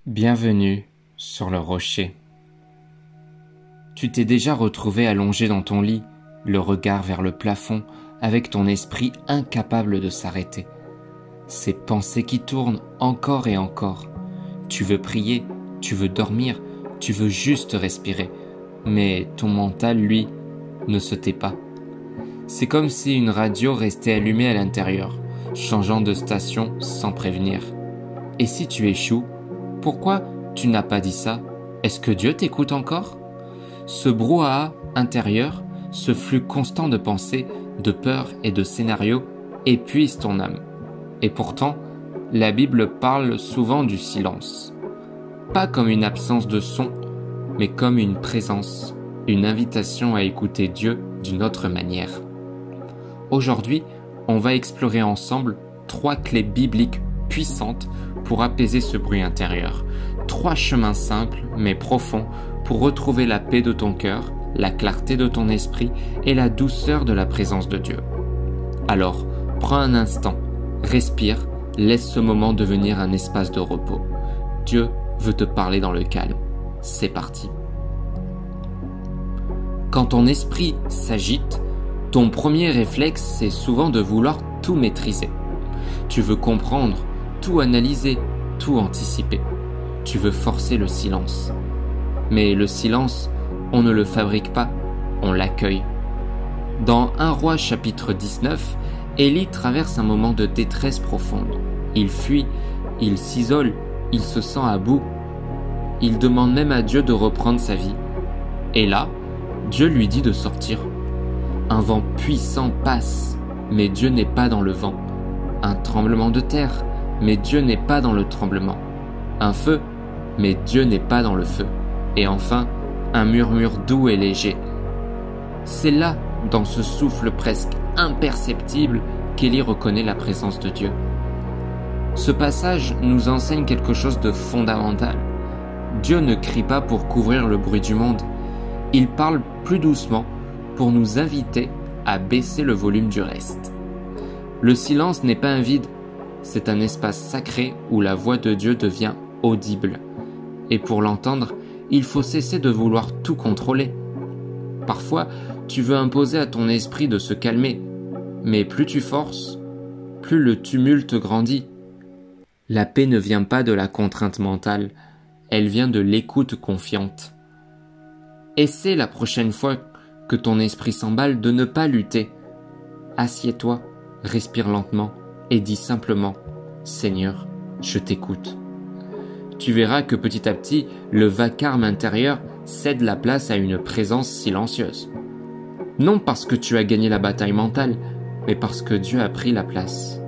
Bienvenue sur le rocher. Tu t'es déjà retrouvé allongé dans ton lit, le regard vers le plafond, avec ton esprit incapable de s'arrêter. Ces pensées qui tournent encore et encore. Tu veux prier, tu veux dormir, tu veux juste respirer. Mais ton mental, lui, ne se tait pas. C'est comme si une radio restait allumée à l'intérieur, changeant de station sans prévenir. Et si tu échoues, pourquoi tu n'as pas dit ça? Est-ce que Dieu t'écoute encore? Ce brouhaha intérieur, ce flux constant de pensées, de peurs et de scénarios épuise ton âme. Et pourtant, la Bible parle souvent du silence. Pas comme une absence de son, mais comme une présence, une invitation à écouter Dieu d'une autre manière. Aujourd'hui, on va explorer ensemble 3 clés bibliques puissantes pour apaiser ce bruit intérieur. 3 chemins simples mais profonds pour retrouver la paix de ton cœur, la clarté de ton esprit et la douceur de la présence de Dieu. Alors, prends un instant, respire, laisse ce moment devenir un espace de repos. Dieu veut te parler dans le calme. C'est parti. Quand ton esprit s'agite, ton premier réflexe, c'est souvent de vouloir tout maîtriser. Tu veux comprendre, tout analyser, tout anticiper. Tu veux forcer le silence. Mais le silence, on ne le fabrique pas, on l'accueille. Dans 1 Roi chapitre 19, Élie traverse un moment de détresse profonde. Il fuit, il s'isole, il se sent à bout. Il demande même à Dieu de reprendre sa vie. Et là, Dieu lui dit de sortir. Un vent puissant passe, mais Dieu n'est pas dans le vent. Un tremblement de terre, mais Dieu n'est pas dans le tremblement. Un feu, mais Dieu n'est pas dans le feu. Et enfin, un murmure doux et léger. C'est là, dans ce souffle presque imperceptible, qu'Élie reconnaît la présence de Dieu. Ce passage nous enseigne quelque chose de fondamental. Dieu ne crie pas pour couvrir le bruit du monde. Il parle plus doucement pour nous inviter à baisser le volume du reste. Le silence n'est pas un vide, c'est un espace sacré où la voix de Dieu devient audible. Et pour l'entendre, il faut cesser de vouloir tout contrôler. Parfois, tu veux imposer à ton esprit de se calmer, mais plus tu forces, plus le tumulte grandit. La paix ne vient pas de la contrainte mentale, elle vient de l'écoute confiante. Essaie la prochaine fois que ton esprit s'emballe de ne pas lutter. Assieds-toi, respire lentement et dis simplement « Seigneur, je t'écoute ». Tu verras que petit à petit, le vacarme intérieur cède la place à une présence silencieuse. Non parce que tu as gagné la bataille mentale, mais parce que Dieu a pris la place.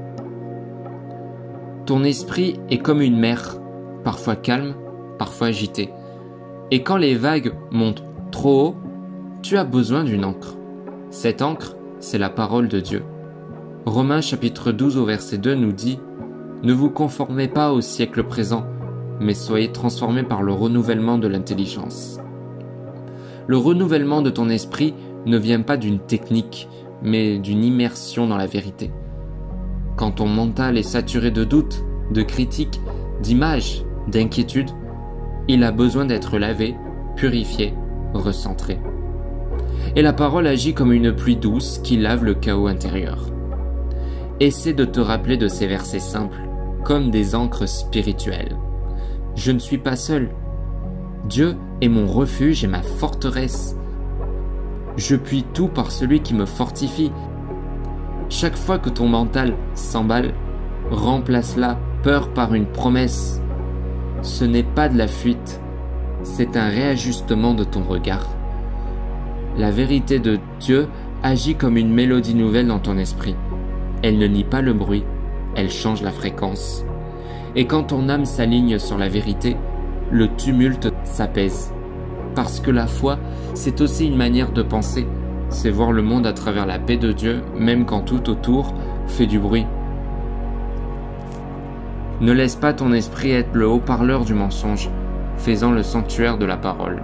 Ton esprit est comme une mer, parfois calme, parfois agitée. Et quand les vagues montent trop haut, tu as besoin d'une ancre. Cette ancre, c'est la parole de Dieu. Romains chapitre 12 au verset 2 nous dit « Ne vous conformez pas au siècle présent, mais soyez transformés par le renouvellement de l'intelligence. » Le renouvellement de ton esprit ne vient pas d'une technique, mais d'une immersion dans la vérité. Quand ton mental est saturé de doutes, de critiques, d'images, d'inquiétudes, il a besoin d'être lavé, purifié, recentré. Et la parole agit comme une pluie douce qui lave le chaos intérieur. Essaie de te rappeler de ces versets simples, comme des ancres spirituelles. Je ne suis pas seul. Dieu est mon refuge et ma forteresse. Je puis tout par celui qui me fortifie. Chaque fois que ton mental s'emballe, remplace la peur par une promesse. Ce n'est pas de la fuite, c'est un réajustement de ton regard. La vérité de Dieu agit comme une mélodie nouvelle dans ton esprit. Elle ne nie pas le bruit, elle change la fréquence. Et quand ton âme s'aligne sur la vérité, le tumulte s'apaise. Parce que la foi, c'est aussi une manière de penser. C'est voir le monde à travers la paix de Dieu, même quand tout autour fait du bruit. Ne laisse pas ton esprit être le haut-parleur du mensonge, faisant le sanctuaire de la parole.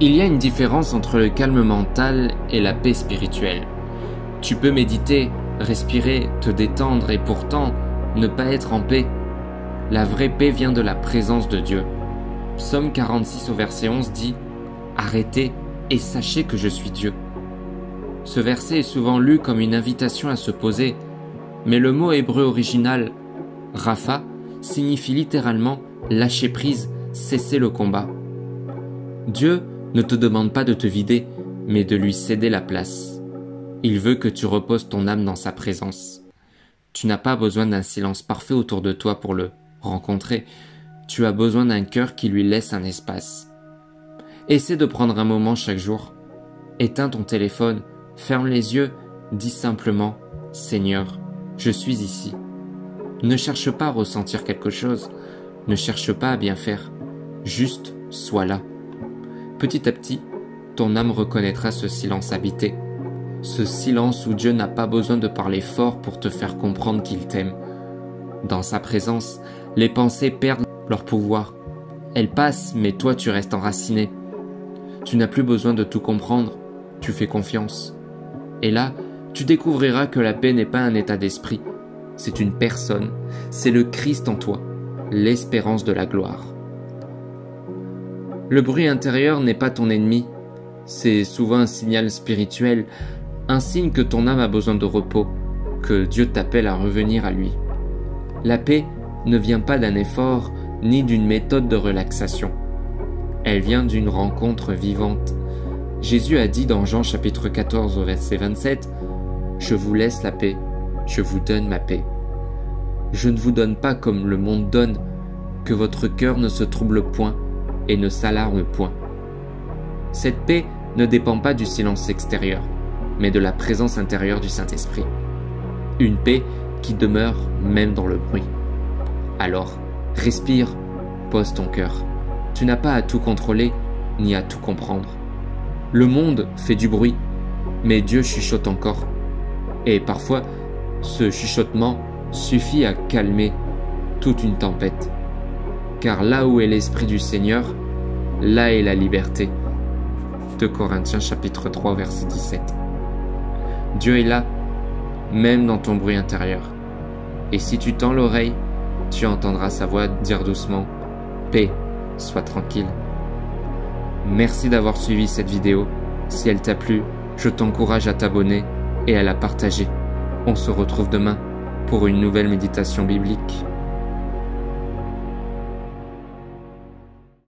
Il y a une différence entre le calme mental et la paix spirituelle. Tu peux méditer, respirer, te détendre et pourtant ne pas être en paix. La vraie paix vient de la présence de Dieu. Psaume 46 au verset 11 dit « Arrêtez et sachez que je suis Dieu ». Ce verset est souvent lu comme une invitation à se poser, mais le mot hébreu original « Rapha » signifie littéralement « lâcher prise, cesser le combat ». Dieu ne te demande pas de te vider, mais de lui céder la place. Il veut que tu reposes ton âme dans sa présence. Tu n'as pas besoin d'un silence parfait autour de toi pour le rencontrer. Tu as besoin d'un cœur qui lui laisse un espace. Essaie de prendre un moment chaque jour. Éteins ton téléphone, ferme les yeux, dis simplement « Seigneur, je suis ici ». Ne cherche pas à ressentir quelque chose, ne cherche pas à bien faire, juste sois là. Petit à petit, ton âme reconnaîtra ce silence habité. Ce silence où Dieu n'a pas besoin de parler fort pour te faire comprendre qu'il t'aime. Dans sa présence, les pensées perdent leur pouvoir. Elles passent, mais toi tu restes enraciné. Tu n'as plus besoin de tout comprendre, tu fais confiance. Et là, tu découvriras que la paix n'est pas un état d'esprit, c'est une personne, c'est le Christ en toi, l'espérance de la gloire. Le bruit intérieur n'est pas ton ennemi, c'est souvent un signal spirituel, un signe que ton âme a besoin de repos, que Dieu t'appelle à revenir à lui. La paix ne vient pas d'un effort ni d'une méthode de relaxation. Elle vient d'une rencontre vivante. Jésus a dit dans Jean chapitre 14 au verset 27 « Je vous laisse la paix, je vous donne ma paix. Je ne vous donne pas comme le monde donne, que votre cœur ne se trouble point et ne s'alarme point. » Cette paix ne dépend pas du silence extérieur, mais de la présence intérieure du Saint-Esprit. Une paix qui demeure même dans le bruit. Alors, respire, pose ton cœur. Tu n'as pas à tout contrôler, ni à tout comprendre. Le monde fait du bruit, mais Dieu chuchote encore. Et parfois, ce chuchotement suffit à calmer toute une tempête. Car là où est l'Esprit du Seigneur, là est la liberté. 2 Corinthiens chapitre 3 verset 17. Dieu est là, même dans ton bruit intérieur. Et si tu tends l'oreille, tu entendras sa voix dire doucement « Paix, sois tranquille ». Merci d'avoir suivi cette vidéo. Si elle t'a plu, je t'encourage à t'abonner et à la partager. On se retrouve demain pour une nouvelle méditation biblique.